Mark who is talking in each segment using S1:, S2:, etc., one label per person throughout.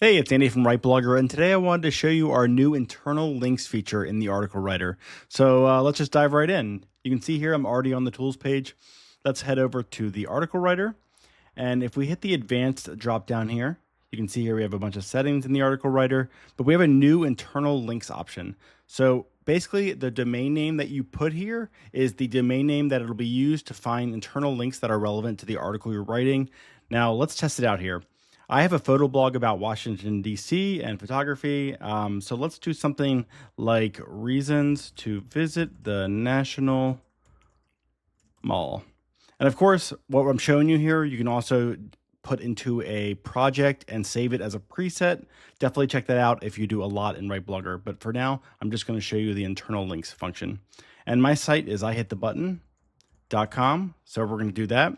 S1: Hey, it's Andy from RightBlogger, and today I wanted to show you our new internal links feature in the article writer. So let's just dive right in. You can see here I'm already on the tools page. Let's head over to the article writer. And if we hit the advanced drop down here, you can see here we have a bunch of settings in the article writer, but we have a new internal links option. So basically the domain name that you put here is the domain name that it'll be used to find internal links that are relevant to the article you're writing. Now let's test it out here. I have a photo blog about Washington, D.C. and photography. So let's do something like reasons to visit the National Mall. And of course, what I'm showing you here, you can also put into a project and save it as a preset. Definitely check that out if you do a lot in RightBlogger. But for now, I'm just going to show you the internal links function. And my site is ihitthebutton.com. So we're going to do that.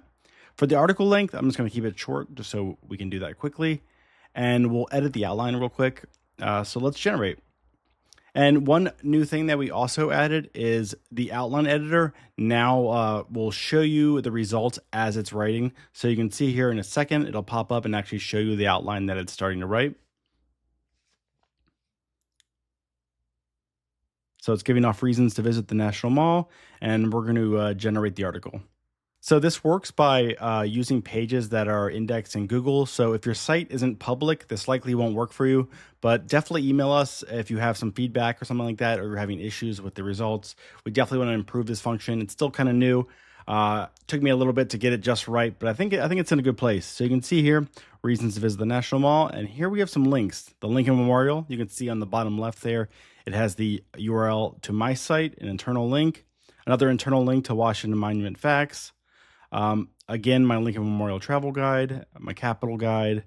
S1: For the article length, I'm just going to keep it short just so we can do that quickly. And we'll edit the outline real quick. So let's generate. And one new thing that we also added is the outline editor now will show you the results as it's writing. So you can see here in a second, it'll pop up and actually show you the outline that it's starting to write. So it's giving off reasons to visit the National Mall, and we're going to generate the article. So this works by using pages that are indexed in Google. So if your site isn't public, this likely won't work for you, but definitely email us if you have some feedback or something like that, or you're having issues with the results. We definitely want to improve this function. It's still kind of new. Took me a little bit to get it just right, but I think it's in a good place. So you can see here, reasons to visit the National Mall. And here we have some links. The Lincoln Memorial, you can see on the bottom left there, it has the URL to my site, an internal link, another internal link to Washington Monument Facts. Again, my Lincoln Memorial Travel Guide, my Capital Guide,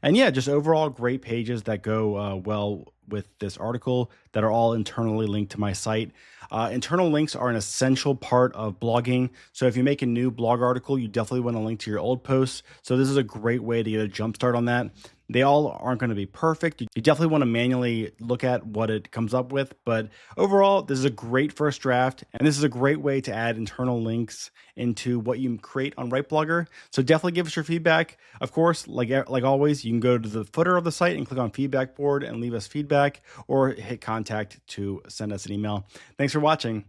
S1: and yeah, just overall great pages that go well with this article that are all internally linked to my site. Internal links are an essential part of blogging. So if you make a new blog article, you definitely want to link to your old posts. So this is a great way to get a jump start on that. They all aren't going to be perfect. You definitely want to manually look at what it comes up with. But overall, this is a great first draft. And this is a great way to add internal links into what you create on RightBlogger. So definitely give us your feedback. Of course, like always, you can go to the footer of the site and click on feedback board and leave us feedback, or hit contact to send us an email. Thanks for watching.